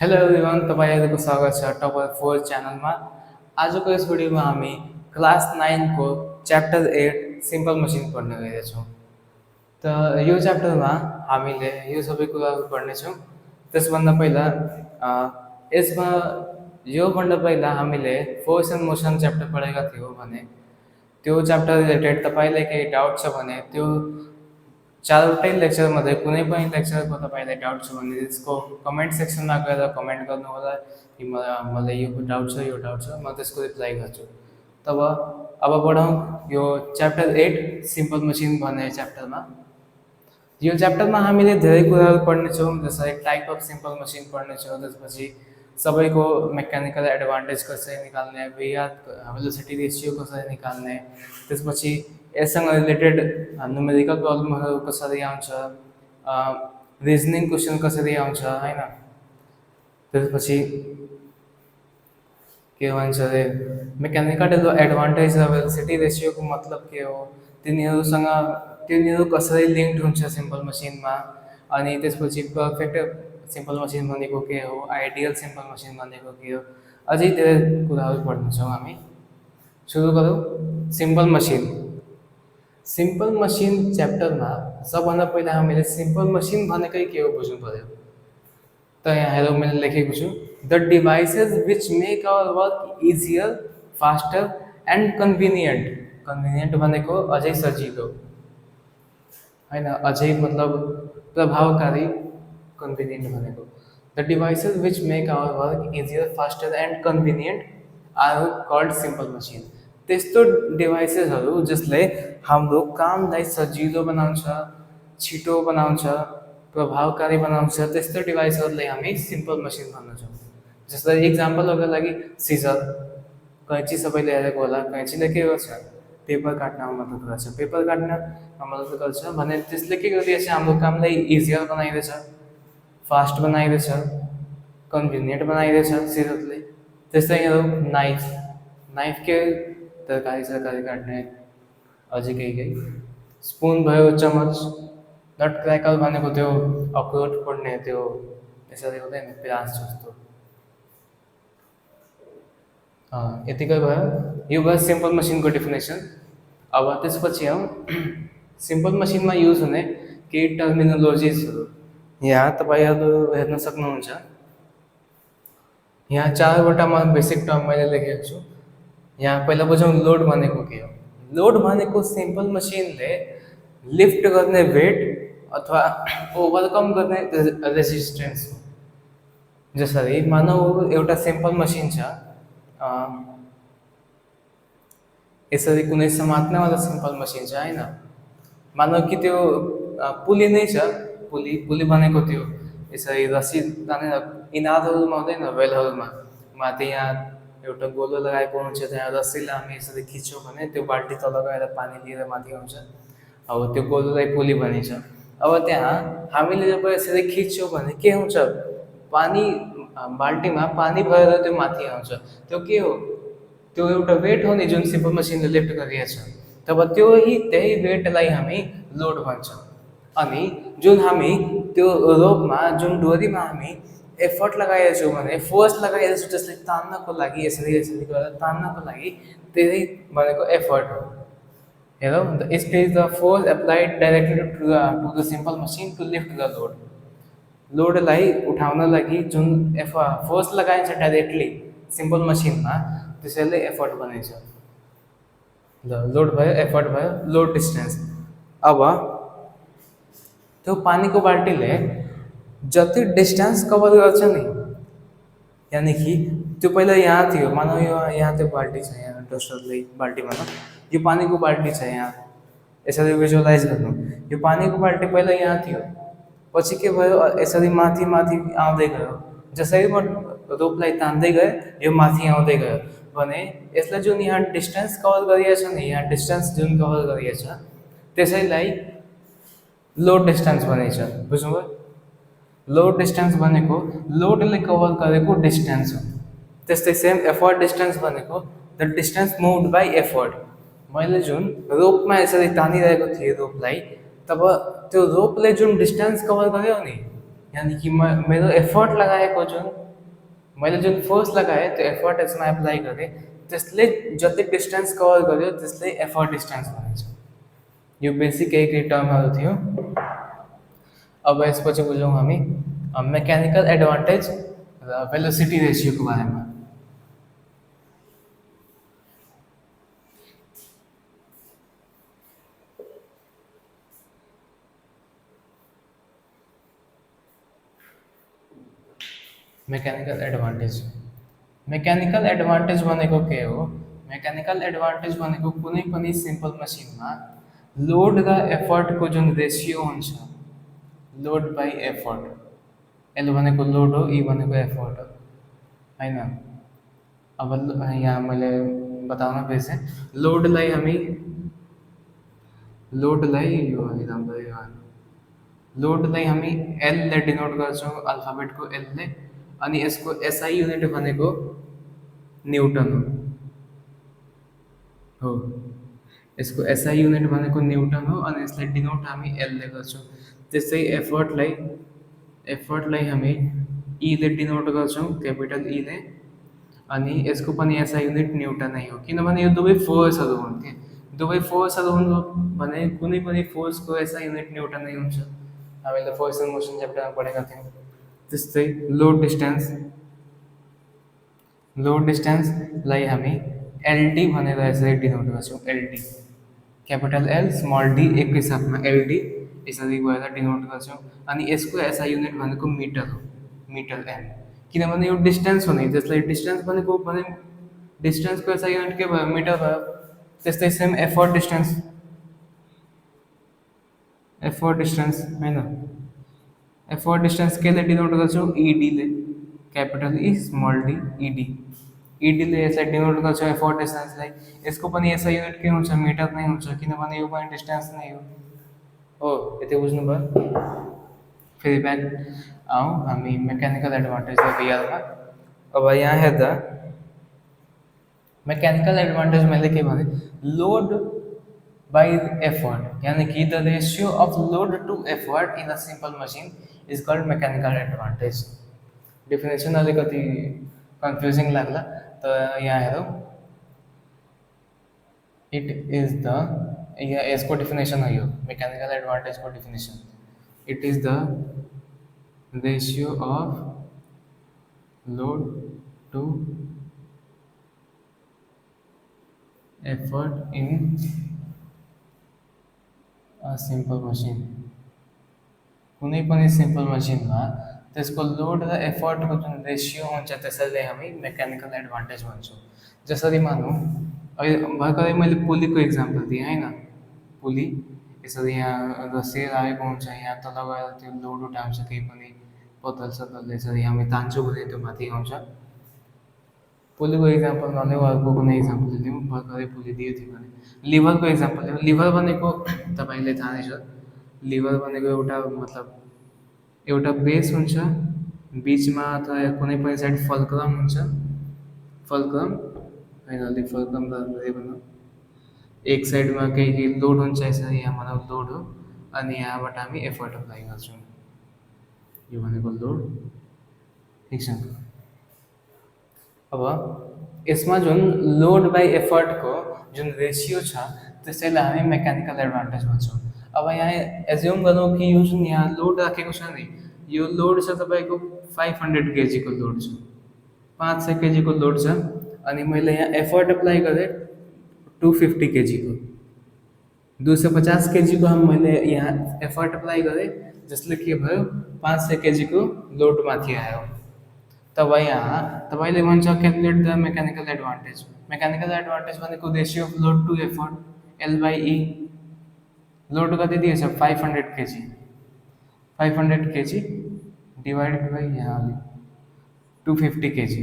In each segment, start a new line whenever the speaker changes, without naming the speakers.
Hello everyone, तपाईँहरूको स्वागत छ टपर 4 च्यानलमा। आजको यस भिडियोमा हामी क्लास 9 को च्याप्टर 8 सिम्पल मसिन पढ्न गइरहेछौँ। त यो च्याप्टरमा हामीले यो सबै कुराहरू पढ्नेछौँ। त्यसभन्दा पहिला यसमा योभन्दा पहिला हामीले फोर्स एन्ड मोसन च्याप्टर पढेका थियौँ भने त्यो च्याप्टर रिलेटेड तपाईँलाई केही डाउट छ भने त्यो चारवटै लेक्चरमध्ये कुनै पनि लेक्चरको तपाईँलाई डाउट छ भने त्यसको कमेन्ट सेक्सनमा गएर कमेन्ट गर्नुहोला कि मलाई यो डाउट छ यो डाउट छ, म त्यसको रिप्लाई गर्छु। तब अब बढौँ यो च्याप्टर 8 सिम्पल मसिन भन्ने च्याप्टरमा। यो च्याप्टरमा हामीले धेरै कुराहरू पढ्नेछौँ, जस्तै टाइप अफ सिम्पल मसिन पढ्नेछौँ, त्यसपछि सबैको मेकानिकल एडभान्टेज कसरी निकाल्ने, भिआर भेलोसिटी रेसियो कसरी निकाल्ने, त्यसपछि यससँग रिलेटेड न्युमेरिकल प्रब्लमहरू कसरी आउँछ, रिजनिङ क्वेसन कसरी आउँछ हैन। त्यसपछि के भन्छ अरे मेकानिकल एडभान्टेज र भेलोसिटी रेसियोको मतलब के हो, तिनीहरू कसरी लिङ्क्ड हुन्छ सिम्पल मसिनमा, अनि त्यसपछि पर्फेक्ट सिम्पल मसिन भनेको के हो, आइडियल सिम्पल मसिन भनेको के हो, अझै धेरै कुराहरू पढ्नेछौँ हामी। सुरु गरौँ सिम्पल मसिन। सिम्पल मसिन च्याप्टरमा सबभन्दा पहिला हामीले सिम्पल मसिन भनेकै के हो बुझ्नु पर्यो। त यहाँ हेरौँ, मैले लेखेको छु the devices which make our work easier, faster and convenient. Convenient भनेको अझै सजिलो हैन, अझै मतलब प्रभावकारी। कन्भिनियन्ट भनेको the devices which make our work easier, faster and convenient are called simple machine. त्यस्तो डिभाइसेसहरू जसले हाम्रो कामलाई सजिलो बनाउँछ, छिटो बनाउँछ, प्रभावकारी बनाउँछ, त्यस्तो डिभाइसहरूलाई हामी सिम्पल मसिन भन्दछौँ। जस्तै इक्जाम्पलहरूको लागि सिजर, कैँची सबैले हेरेको होला। कैँचीले के गर्छ, पेपर काट्नमा मद्दत गर्छ। पेपर काट्नमा मद्दत गर्छ भने त्यसले के गरिरहेछ, हाम्रो कामलाई इजियर बनाइरहेछ, फास्ट बनाइरहेछ, कन्भिनियन्ट बनाइरहेछ सिजरले। त्यस्तै हेरौँ नाइफ, नाइफ के तरकारी सरकारी काट्ने, अझै केही स्पुन भयो, चमच, नट क्र्याकर भनेको त्यो अखरोट फोड्ने त्यो यसरी हुँदैन प्याज जस्तो। यतिकै भयो, यो भयो सिम्पल मसिनको डेफिनेसन। अब त्यसपछि आउँ सिम्पल मसिनमा युज हुने केही टर्मिनोलोजिजहरू। यहाँ तपाईँहरू हेर्न सक्नुहुन्छ, यहाँ चारवटा बेसिक टर्म मैले लेखेको छु। यहाँ पहिला बुझौँ लोड भनेको के हो। लोड भनेको सिम्पल मसिनले लिफ्ट गर्ने वेट अथवा ओभरकम गर्ने रेजिस्टेन्स हो। जसरी मानौ एउटा सिम्पल मसिन छ, यसरी कुनै समात्नेवाला सिम्पल मसिन छ हैन। मानौ कि त्यो पुली नै छ, पुली भनेको त्यो यसरी रस्सी तानेर इनारहरूमा हुँदैन, वेलहरूमा माथि यहाँ एउटा गोलो लगाएको हुन्छ, त्यहाँ रस्सीलाई हामी यसरी खिच्यौँ भने त्यो बाल्टी तल गएर पानी लिएर माथि आउँछ। अब त्यो गोलोलाई पुली भनिन्छ। अब त्यहाँ हामीले जब यसरी खिच्यौँ भने के हुन्छ, पानी बाल्टीमा पानी भरेर त्यो माथि आउँछ। त्यो के हो, त्यो एउटा वेट हो नि जुन सिम्पल मसिनले लिफ्ट गरिरहेछ। तब त्यही वेटलाई हामी लोड भन्छौँ। अनि जुन हामी त्यो रोपमा, जुन डोरीमा हामी एफर्ट लगाइरहेछौँ भने, फोर्स लगाइरहेछौँ त्यसलाई तान्नको लागि, यसरी यसरी गरेर तान्नको लागि, त्यही भनेको एफर्ट हो। हेरौँ, it is the force applied directly to the simple machine to lift the load. लोडलाई उठाउन लागि जुन फोर्स लगाइन्छ डाइरेक्टली सिम्पल मसिनमा, त्यसैले एफर्ट भनिन्छ। लोड भयो, एफर्ट भयो, लोड डिस्टेन्स। अब त्यो पानीको बाल्टीले जति डिस्टेन्स कभर गर्छ नि, यानि कि त्यो पहिला यहाँ थियो, मानौ यहाँ त्यो बाल्टी छ, यहाँ डस्टरले बाल्टी भनौँ, यो पानीको बाल्टी छ यहाँ, यसरी भिजुअलाइज गर्नु। यो पानीको बाल्टी पहिला यहाँ थियो, पछि के भयो, यसरी माथि माथि आउँदै गयो। जसरी म रोपलाई तान्दै गएँ, यो माथि आउँदै गयो भने यसलाई जुन यहाँ डिस्टेन्स कभर गरिएछ नि, यहाँ डिस्टेन्स जुन कभर गरिएछ त्यसैलाई लोड डिस्टेन्स भनिन्छ। बुझ्नुभयो? लोड डिस्टेन्स भनेको लोडले कभर गरेको डिस्टेन्स हो। त्यस्तै सेम एफर्ट डिस्टेन्स भनेको the distance moved by effort. मैले जुन रोपमा यसरी तानिरहेको थिएँ रोपलाई, तब त्यो रोपले जुन डिस्टेन्स कभर गर्यो नि, यानि कि मेरो एफर्ट लगाएको जुन मैले जुन फोर्स लगाएँ त्यो एफर्ट यसमा एप्लाई गरेँ, त्यसले जति डिस्टेन्स कभर गर्यो त्यसले एफर्ट डिस्टेन्स भनिन्छ। यो बेसिक केही टर्महरू थियो। अब यसपछि बुझौँ हामी मेकानिकल एडभान्टेज र भेलोसिटी रेसियोको बारेमा। मेकानिकल एडभान्टेज भनेको के हो? मेकानिकल एडभान्टेज भनेको कुनै पनि सिम्पल मसिनमा लोड र एफर्टको जुन रेसियो हुन्छ, लोड बाई एफर्ट, एल भनेको लोड हो, ई भनेको एफर्ट हो, होइन? अब यहाँ मैले बताउन बिर्सेँ, लोडलाई हामी एलले डिनोट गर्छौँ, अल्फाबेटको एलले, अनि यसको एसआई युनिट भनेको न्युटन हो। यसको एसआई युनिट भनेको न्युटन हो अनि यसलाई डिनोट हामी एलले गर्छौँ। त्यस्तै एफर्टलाई हामी ईले डिनोट गर्छौँ, क्यापिटल ईले, अनि यसको पनि एसआई युनिट न्युटन नै हो, किनभने यो दुवै फोर्सहरू हुन् के। दुवै फोर्सहरू हुन् भने कुनै पनि फोर्सको एसआई युनिट न्युटन नै हुन्छ। हामीले फोर्स एन्ड मोसन च्याप्टरमा पढेका थियौँ। त्यस्तै लोड डिस्टेन्सलाई हामी एलडी भनेर यसरी डिनोट गर्छौँ, LD, capital L small D एकै साथमा एलडी यसरी गएर डिनोट गर्छौँ। अनि यसको एसआई युनिट भनेको मिटर हो, मिटर एम, किनभने यो डिस्टेन्स हो नि, त्यसलाई डिस्टेन्स भनेको भने डिस्टेन्सको एसआई युनिट के भयो? मिटर भयो। त्यस्तै सेम एफर्ट डिस्टेन्स होइन, एफर्ट डिस्टेन्स केले डिनोट गर्छौँ? इडीले, क्यापिटल ई स्मल डी इडी, इडीले यसलाई डिनोट गर्छौँ एफर्ट डिस्टेन्सलाई। यसको पनि एसआई युनिट के हुन्छ? मिटर नै हुन्छ, किनभने यो पनि डिस्टेन्स नै हो। यति बुझ्नुभयो? फेरि ब्याक आउँ हामी मेकानिकल एडभान्टेज रियलमा। अब यहाँ हेर्दा मेकानिकल एडभान्टेज मैले के भने, लोड बाई एफर्ट, यानी कि the ratio of load to effort in a simple machine is called mechanical advantage. Definition अलिकति कन्फ्युजिङ लाग्ला, तर यहाँ हेरौँ, इट इज द, यसको डेफिनेसन हो यो मेकानिकल एडभान्टेजको definition, it is the ratio of load to effort in a simple machine. कुनै पनि सिम्पल मसिनमा त्यसको लोड र एफर्टको जुन रेसियो हुन्छ त्यसैले हामी मेकानिकल एडभान्टेज भन्छौँ। जसरी मानौँ भर्खरै मैले पुलीको इक्जाम्पल दिएँ होइन, पुली यसरी यहाँ रस्सी राखेको हुन्छ, यहाँ तल गएर त्यो लोड उठाउँछ, केही पनि पतल सतलले यसरी हामी तान्छौँ भने त्यो माथि आउँछ। पुलीको इक्जाम्पल नलिउँ, अर्को कुनै इक्जाम्पल लिउँ, भर्खरै पुली दियो थियो भने लिभरको इक्जाम्पल लिउँ। लिभर भनेको तपाईँले थाहा नै छ, लिभर भनेको एउटा बेस हुन्छ, बिचमा अथवा कुनै पनि साइड फल्क्रम हुन्छ, फल्क्रम फाइनली फल्क्रम भनौँ, एक साइडमा केही लोड हुन्छ, यसरी यहाँ भनौँ लोड हो, अनि यहाँबाट हामी एफर्ट अप्लाई गर्छौँ, यो भनेको लोड, ठिक छ। अब यसमा जुन लोड बाई एफर्टको जुन रेसियो छ त्यसैलाई हामी मेकानिकल एडभान्टेज भन्छौँ। अब यहाँ एज्युम गरौँ कि यो जुन यहाँ लोड राखेको छ नि, यो लोड छ तपाईँको 500 केजीको लोड छ, 500 केजीको लोड छ, अनि मैले यहाँ एफर्ट अप्लाई गरेँ 250 केजीको, 250 केजीको मैले यहाँ एफर्ट अप्लाई गरेँ, जसले के भयो? 500 केजीको लोड माथि आयो। तब यहाँ तपाईँले भन्छ calculate the mechanical advantage. Mechanical advantage भनेको ratio of load to effort, L by E. Load कति दिएछ? 500 केजी, 500 केजी डिवाइडेड बाई यहाँ 250 केजी।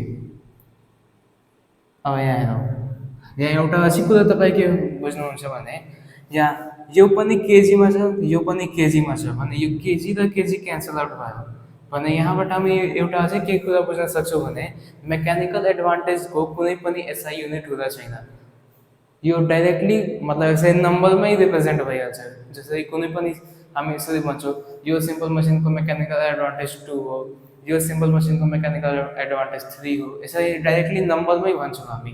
अब यहाँ हेरौँ, यहाँ एउटा अछि कुरा तपाईँ के बुझ्नुहुन्छ भने, यहाँ यो पनि केजीमा छ, यो पनि केजीमा छ भने यो केजी र केजी क्यान्सल आउट भयो भने यहाँबाट हामी एउटा चाहिँ के कुरा बुझ्न सक्छौँ भने मेकानिकल एडभान्टेजको कुनै पनि एसआई युनिट हुँदा छैन, यो डाइरेक्टली मतलब यसरी नम्बरमै रिप्रेजेन्ट भइहाल्छ। जसरी कुनै पनि हामी यसरी भन्छौँ यो सिम्पल मसिनको मेकानिकल एडभान्टेज 2 हो, यो सिम्पल मसिनको मेकानिकल एडभान्टेज 3 हो। यसरी डाइरेक्टली नम्बरमै भन्छौँ हामी।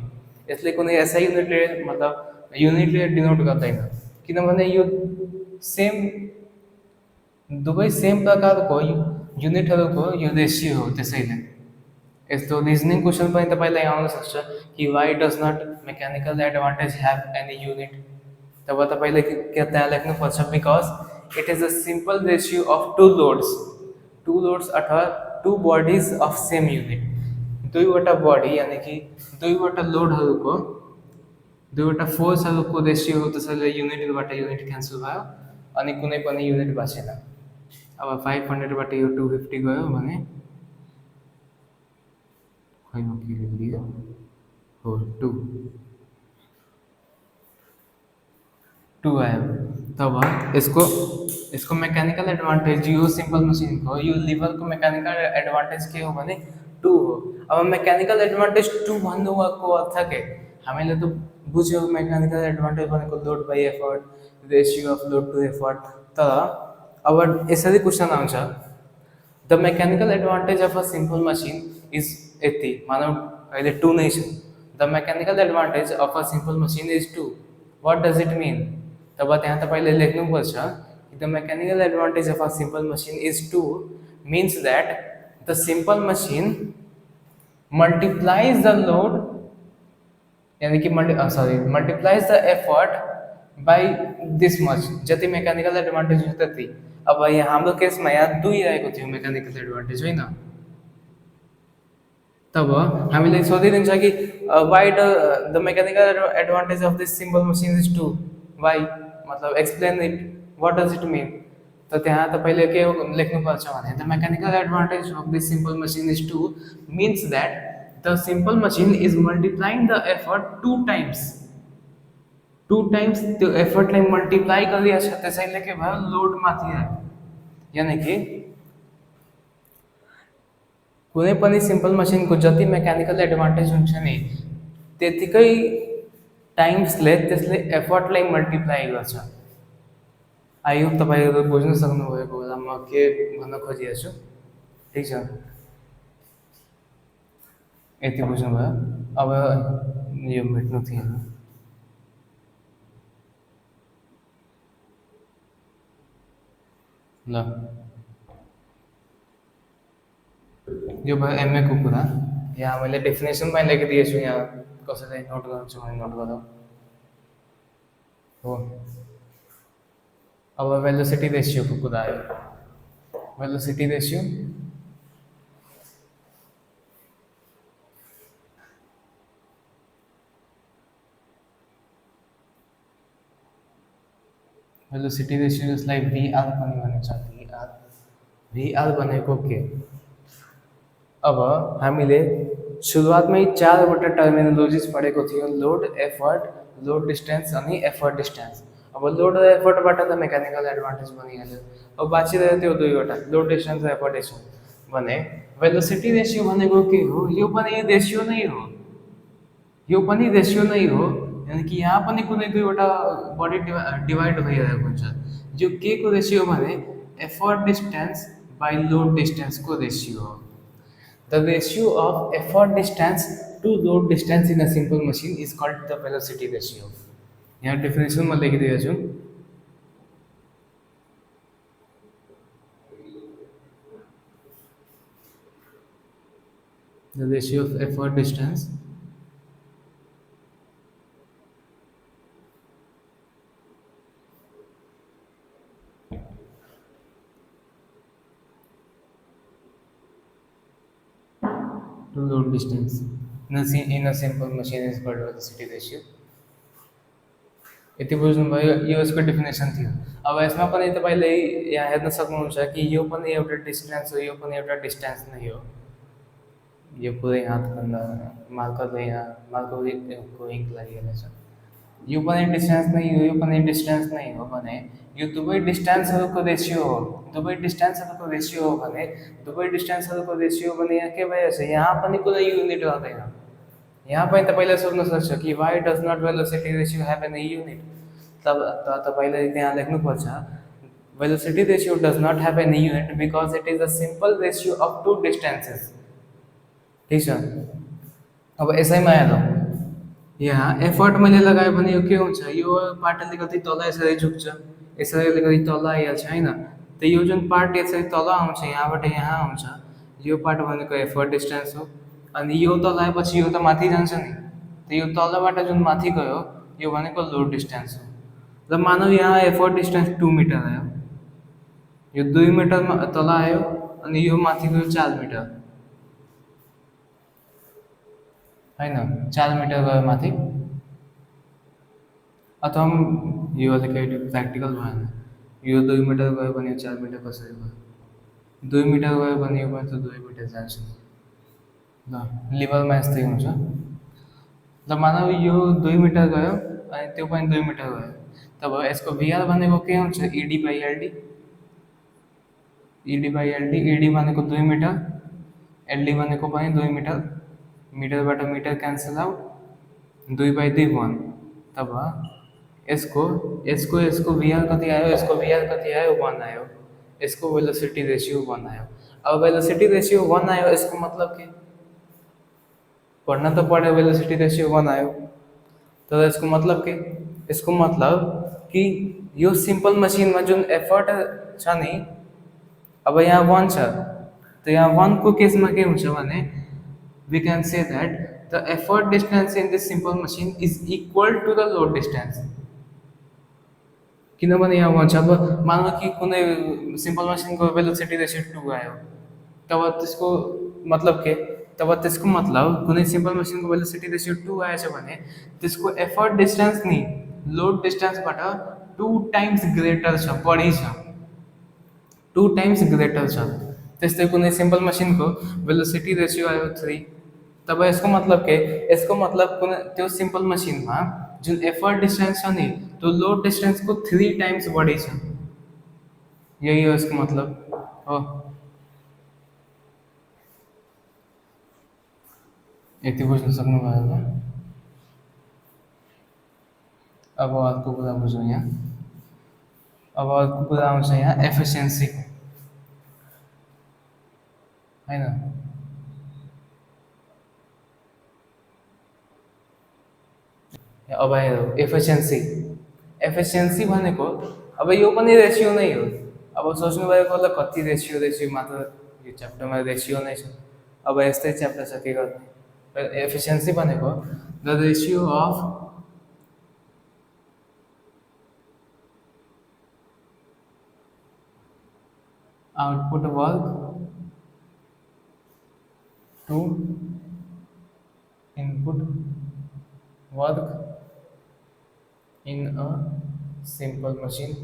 यसले कुनै एसआई युनिटले मतलब युनिटले डिनोट गर्दैन, किनभने यो सेम दुवै सेम प्रकारको युनिटहरूको यो रेसियो हो। त्यसैले यस्तो रिजनिङ क्वेसन पनि तपाईँलाई आउन सक्छ कि why does not mechanical advantage have any unit. तब तपाईँले त्यहाँ लेख्नुपर्छ because it is a simple ratio of two loads अथवा two bodies of same unit. दुईवटा बडी यानि कि दुईवटा लोडहरूको दुईवटा फोर्सहरूको रेसियो हो। त्यसैले युनिटबाट युनिट क्यान्सल भयो अनि कुनै पनि युनिट बाँचेन। अब 500बाट यो 250 गयो भने खै म के लेखिदिएँ हो 2 आयो। तब यसको मेकानिकल एडभान्टेज यो सिम्पल मसिनको यो लिभरको मेकानिकल एडभान्टेज के हो भने 2 हो। अब मेकानिकल एडभान्टेज 2 भन्नुको अर्थ के हामीले त बुझ्यौँ मेकानिकल एडभान्टेज भनेको load by effort, ratio of load to effort. तर अब यसरी क्वेसन आउँछ the mechanical advantage of a simple machine is यति मानौँ अहिले 2 नै छ। The mechanical advantage of a simple machine is 2। What does it mean? तब त्यहाँ तपाईँले लेख्नुपर्छ कि the mechanical advantage of a simple machine is 2 means that the simple machine multiplies the load यानी कि multiplies the effort by this much। जति mechanical advantage हो त्यति। अब यहाँ हाम्रो केसमा यहाँ 2 आएको थियो मेकानिकल एडभान्टेज होइन। तब हामीले सोधिदिन्छ कि why the mechanical advantage of this simple machine is 2 why मतलब explain it, what does it mean? त त्यहाँ तपाईँले के लेख्नुपर्छ भने the mechanical advantage of this simple machine is 2 means that the simple machine is multiplying the effort 2 times त्यो एफर्टलाई multiply गरिरहेछ। त्यसैले के भयो लोड माथि आयो। यानी कि कुनै पनि सिम्पल मसिनको जति मेकानिकल एडभान्टेज हुन्छ नि त्यतिकै टाइम्सले त्यसले एफर्टलाई मल्टिप्लाई गर्छ। आई होप तपाईँहरू बुझ्न सक्नुभएको होला म के भन्न खोजिएको छु। ठिक छ, यति बुझ्नुभयो। अब यो भेट्नु थिएन। ल यो भयो एमए को कुरा। यहाँ मैले डेफिनेसनमा लेखिदिएछु, यहाँ कसैले नोट गर्छु भने नोट गरौँ हो। अब वेलोसिटी रेसियोको कुरा आयो। वेलोसिटी रेसियो जसलाई भिआर पनि भनिन्छ। भिआर भनेको के? अब हामीले सुरुवातमै 4वटा टर्मिनोलोजिज पढेको थियो, लोड, एफर्ट, लोड डिस्टेन्स अनि एफर्ट डिस्टेन्स। अब लोड र एफर्टबाट त मेकानिकल एडभान्टेज बनिहाल्यो। अब बाँचिरह्यो त्यो 2वटा लोड डिस्टेन्स र एफर्ट डिस्टेन्स भने वेलोसिटी रेसियो भनेको के हो? यो पनि रेसियो नै हो, यानी कि यहाँ पनि कुनै 2वटा बडी डिवाइड भइरहेको हुन्छ। जो के को रेसियो भने एफर्ट डिस्टेन्स बाई लोड डिस्टेन्सको रेसियो हो। The ratio of effort distance to load distance in a simple machine is called the velocity ratio। यहाँ डेफिनेसन में लेखिदिएको छु। The ratio of effort distance to load distance in a simple machine is called velocity ratio। यति बुझ्नुभयो? यो यसको definition थियो। अब यसमा पनि तपाईँले यहाँ हेर्न सक्नुहुन्छ कि यो पनि एउटा डिस्टेन्स हो, यो पनि एउटा डिस्टेन्स नै हो। यो पुरै हातभन्दा मार्करले यहाँ मार्करको इङ्क लागिरहेको छ। यो पनि डिस्टेन्स नै हो, यो पनि डिस्टेन्स नै हो भने यो दुवै डिस्टेन्सहरूको रेसियो हो। दुवै डिस्टेन्सहरूको रेसियो हो भने यहाँ के भइरहेछ? यहाँ पनि कुनै युनिट गर्दैन। यहाँ पनि तपाईँले सोध्न सक्छ कि why does not velocity ratio have any unit? तब तपाईँले त्यहाँ लेख्नुपर्छ velocity ratio does not have any unit because it is a simple ratio of two distances. ठीक है, अब यसैमा हेरौँ, यहाँ एफर्ट मैले लगाएँ भने यो के हुन्छ, यो पार्ट अलिकति तल यसरी झुक्छ, यसरी अलिकति तल आइहाल्छ होइन। त यो जुन पार्ट यसरी तल आउँछ, यहाँबाट यहाँ आउँछ, यो पार्ट भनेको एफर्ट डिस्टेन्स हो। अनि यो तल आएपछि यो त माथि जान्छ नि, त यो तलबाट जुन माथि गयो यो भनेको लोड डिस्टेन्स हो। र मानौ यहाँ एफर्ट डिस्टेन्स 2 मिटर आयो, यो 2 मिटरमा तल आयो अनि यो माथि गयो 4 मिटर होइन, 4 मिटर गयो माथि। अथवा यो अलिकति प्र्याक्टिकल भएन, यो 2 मिटर गयो भने 4 मिटर कसरी भयो, 2 मिटर गयो भने यो पनि त 2 मिटर जान्छ ल, लिभरमा यस्तै हुन्छ। ल मानौ यो 2 मिटर गयो अनि त्यो पनि 2 मिटर गयो, तब यसको भिआर भनेको के हुन्छ, ED by LD, ED by LD, ED भनेको 2 मिटर, एलडी भनेको पनि 2 मिटर, मिटरबाट मिटर क्यान्सल आउट, 2 बाई 2 1, तब यसको यसको यसको भिआर कति आयो, यसको भिआर कति आयो 1 आयो, यसको वेलोसिटी रेशियो 1 आयो। अब वेलोसिटी रेशियो 1 आयो, यसको मतलब के, पढ्न त पढ्यो, वेलोसिटी रेशियो 1 आयो, तर यसको मतलब के, यसको मतलब कि यो सिम्पल मसिनमा जुन एफर्ट छ नि, अब यहाँ 1 छ, त यहाँ 1 को केसमा के हुन्छ भने we can say that the effort distance in this simple machine is equal to the load distance। किनभने यहाँ 1 छ, अब मानौ कि कुनै सिम्पल मसिनको वेलोसिटी रेशियो 2 आयो, तब त्यसको मतलब के, तब त्यसको मतलब कुनै सिम्पल मसिनको वेलोसिटी रेशियो 2 आएछ भने त्यसको एफर्ट डिस्टेन्स नि लोड डिस्टेन्सबाट 2 टाइम्स ग्रेटर छ, बढी छ, 2 टाइम्स ग्रेटर छ। त्यस्तै कुनै सिम्पल मसिनको वेलोसिटी रेशियो आयो 3, तब यसको मतलब के, यसको मतलब कुनै त्यो सिम्पल मसिनमा जुन एफर्ट डिस्टेन्स छ नि त्यो लोड डिस्टेन्सको 3 टाइम्स बढी छ, यही हो यसको मतलब हो। यति बुझ्न सक्नुभयो होला। अब अर्को कुरा बुझौँ यहाँ, अब अर्को कुरा आउँछ यहाँ एफिसियन्सी होइन। अब हेरौँ एफिसियन्सी, एफिसियन्सी भनेको अब यो पनि रेसियो नै हो। अब सोच्नुभएको होला कति रेसियो, रेसियो मात्र यो च्याप्टरमा रेसियो नै छ, अब यस्तै च्याप्टर छ के गर्ने। एफिसियन्सी भनेको the ratio of output work to input work in a simple machine